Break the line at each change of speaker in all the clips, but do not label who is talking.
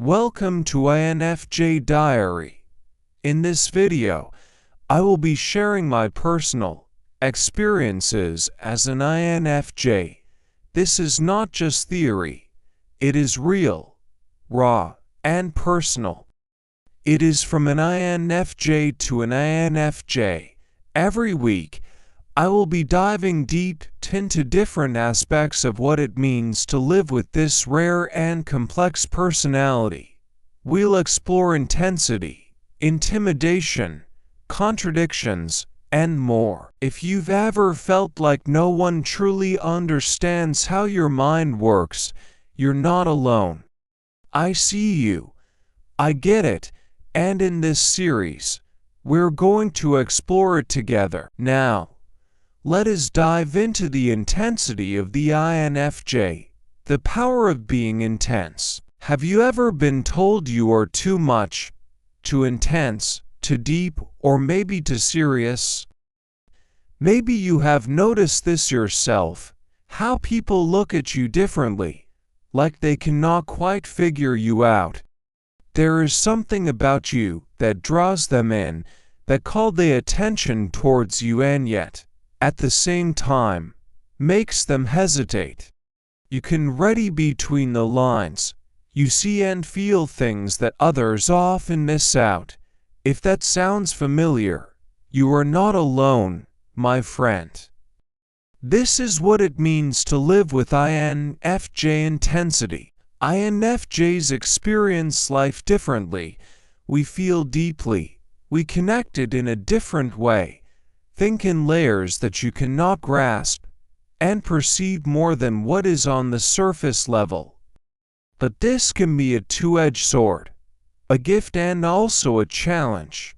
Welcome to INFJ Diary. In this video, I will be sharing my personal experiences as an INFJ. This is not just theory. It is real, raw, and personal. It is from an INFJ to an INFJ. Every week, I will be diving deep into different aspects of what it means to live with this rare and complex personality. We'll explore intensity, intimidation, contradictions, and more. If you've ever felt like no one truly understands how your mind works, you're not alone. I see you. I get it. And in this series, we're going to explore it together. Now, let us dive into the intensity of the INFJ, the power of being intense. Have you ever been told you are too much, too intense, too deep, or maybe too serious? Maybe you have noticed this yourself, how people look at you differently, like they cannot quite figure you out. There is something about you that draws them in, that calls their attention towards you and yet, at the same time, makes them hesitate. You can read between the lines. You see and feel things that others often miss out. If that sounds familiar, you are not alone, my friend. This is what it means to live with INFJ intensity. INFJs experience life differently. We feel deeply. We connect it in a different way. Think in layers that you cannot grasp, and perceive more than what is on the surface level. But this can be a two-edged sword, a gift and also a challenge.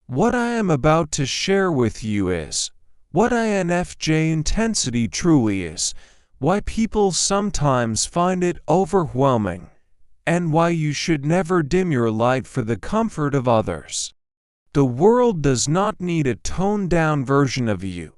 What I am about to share with you is what INFJ intensity truly is, why people sometimes find it overwhelming, and why you should never dim your light for the comfort of others. The world does not need a toned-down version of you.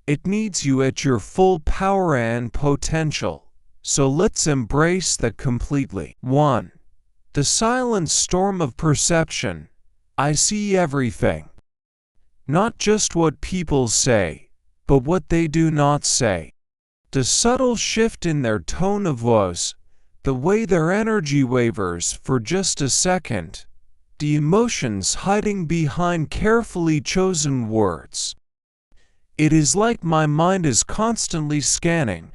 It needs you at your full power and potential. So let's embrace that completely. 1. The silent storm of perception. I see everything. Not just what people say, but what they do not say. The subtle shift in their tone of voice, the way their energy wavers for just a second, the emotions hiding behind carefully chosen words. It is like my mind is constantly scanning,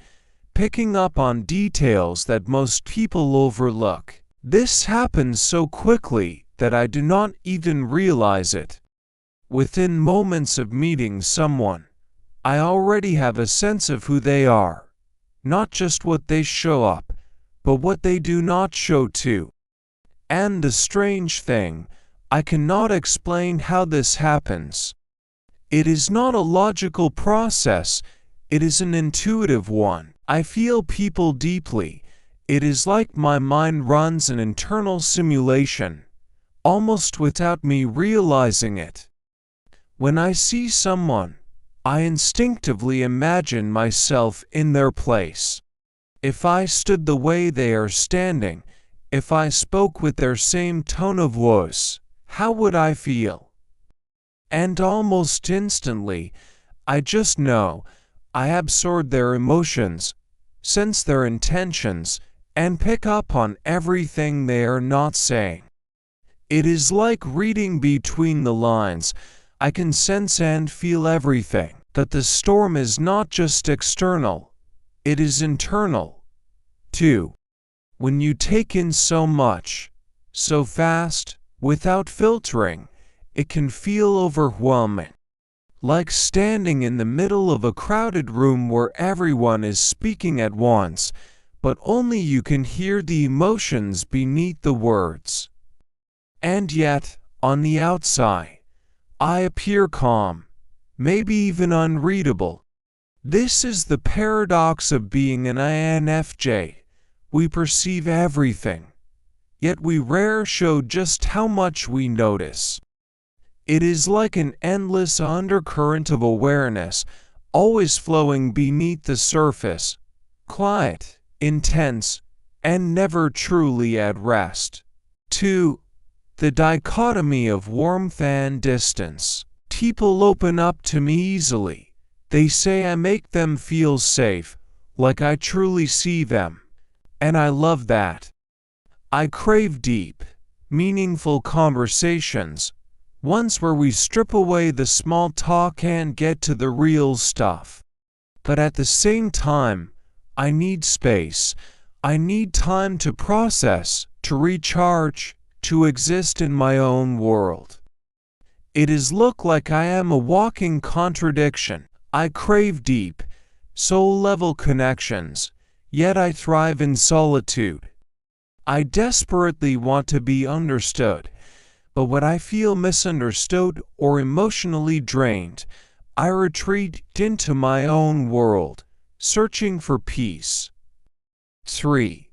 picking up on details that most people overlook. This happens so quickly that I do not even realize it. Within moments of meeting someone, I already have a sense of who they are, not just what they show up, but what they do not show too. And the strange thing, I cannot explain how this happens. It is not a logical process, it is an intuitive one. I feel people deeply. It is like my mind runs an internal simulation, almost without me realizing it. When I see someone, I instinctively imagine myself in their place. If I stood the way they are standing, if I spoke with their same tone of voice, how would I feel? And almost instantly, I just know, I absorb their emotions, sense their intentions, and pick up on everything they are not saying. It is like reading between the lines. I can sense and feel everything, that the storm is not just external, it is internal. 2. When you take in so much, so fast, without filtering, it can feel overwhelming. Like standing in the middle of a crowded room where everyone is speaking at once, but only you can hear the emotions beneath the words. And yet, on the outside, I appear calm, maybe even unreadable. This is the paradox of being an INFJ. We perceive everything, yet we rarely show just how much we notice. It is like an endless undercurrent of awareness, always flowing beneath the surface, quiet, intense, and never truly at rest. 2. The dichotomy of warmth and distance. People open up to me easily. They say I make them feel safe, like I truly see them. And I love that. I crave deep, meaningful conversations, ones where we strip away the small talk and get to the real stuff. But at the same time, I need space. I need time to process, to recharge, to exist in my own world. It is look like I am a walking contradiction. I crave deep, soul-level connections, yet I thrive in solitude. I desperately want to be understood, but when I feel misunderstood or emotionally drained, I retreat into my own world, searching for peace. 3.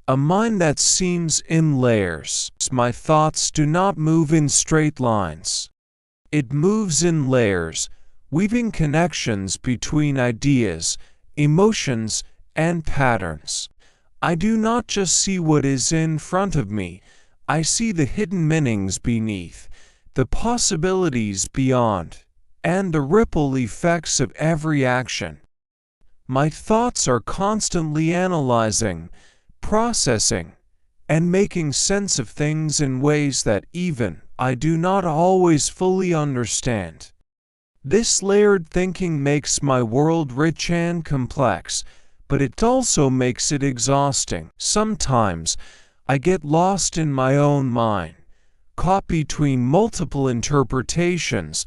A mind that seems in layers. My thoughts do not move in straight lines. It moves in layers, weaving connections between ideas, emotions, and patterns. I do not just see what is in front of me, I see the hidden meanings beneath, the possibilities beyond, and the ripple effects of every action. My thoughts are constantly analyzing, processing, and making sense of things in ways that even I do not always fully understand. This layered thinking makes my world rich and complex, but it also makes it exhausting. Sometimes, I get lost in my own mind, caught between multiple interpretations,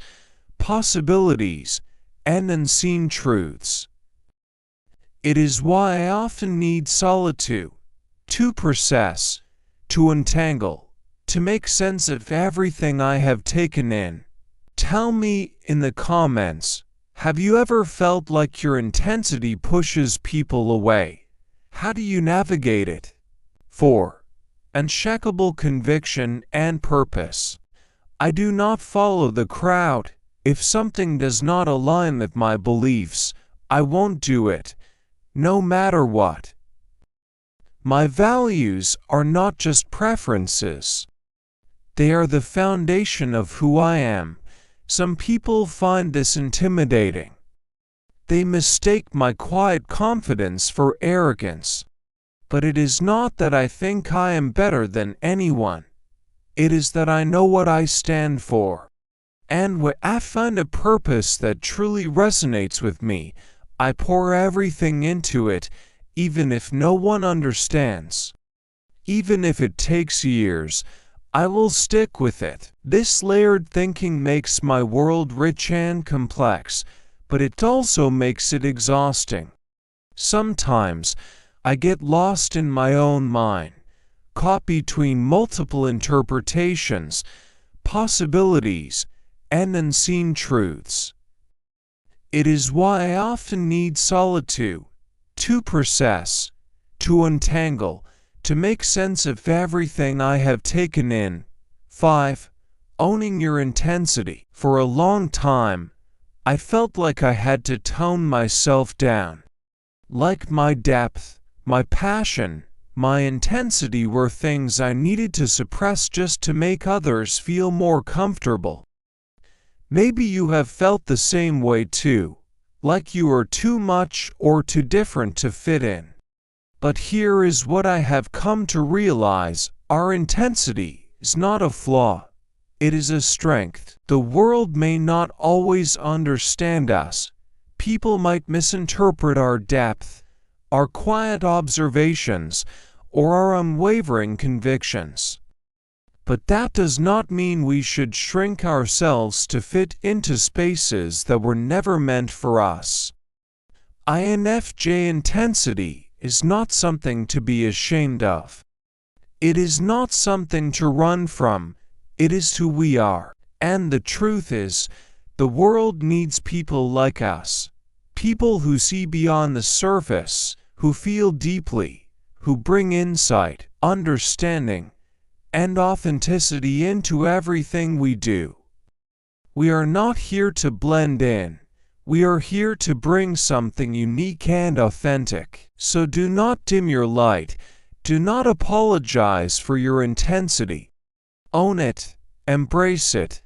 possibilities, and unseen truths. It is why I often need solitude, to process, to untangle, to make sense of everything I have taken in. Tell me in the comments, have you ever felt like your intensity pushes people away? How do you navigate it? 4. Unshakable conviction and purpose. I do not follow the crowd. If something does not align with my beliefs, I won't do it, no matter what. My values are not just preferences. They are the foundation of who I am. Some people find this intimidating. They mistake my quiet confidence for arrogance. But it is not that I think I am better than anyone. It is that I know what I stand for. And when I find a purpose that truly resonates with me, I pour everything into it, even if no one understands. Even if it takes years, I will stick with it. This layered thinking makes my world rich and complex, but it also makes it exhausting. Sometimes, I get lost in my own mind, caught between multiple interpretations, possibilities, and unseen truths. It is why I often need solitude, to process, to untangle, to make sense of everything I have taken in. 5. Owning your intensity. For a long time, I felt like I had to tone myself down. Like my depth, my passion, my intensity were things I needed to suppress just to make others feel more comfortable. Maybe you have felt the same way too, like you are too much or too different to fit in. But here is what I have come to realize: our intensity is not a flaw, it is a strength. The world may not always understand us. People might misinterpret our depth, our quiet observations, or our unwavering convictions. But that does not mean we should shrink ourselves to fit into spaces that were never meant for us. INFJ intensity is not something to be ashamed of. It is not something to run from. It is who we are. And the truth is, the world needs people like us. People who see beyond the surface, who feel deeply, who bring insight, understanding, and authenticity into everything we do. We are not here to blend in. We are here to bring something unique and authentic. So do not dim your light. Do not apologize for your intensity. Own it, embrace it,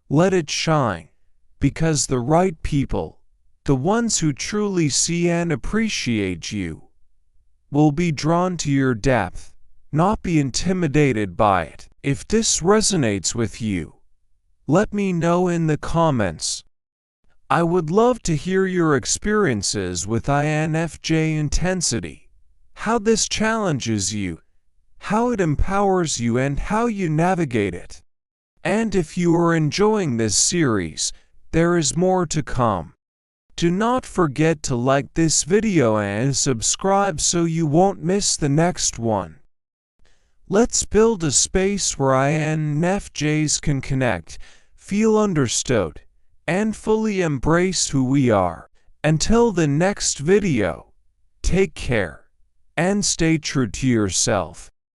let it shine, because the right people, the ones who truly see and appreciate you, will be drawn to your depth, not be intimidated by it. If this resonates with you, let me know in the comments. I would love to hear your experiences with INFJ intensity, how this challenges you, how it empowers you, and how you navigate it. And if you are enjoying this series, there is more to come. Do not forget to like this video and subscribe so you won't miss the next one. Let's build a space where INFJs can connect, feel understood, and fully embrace who we are. Until the next video, take care and stay true to yourself.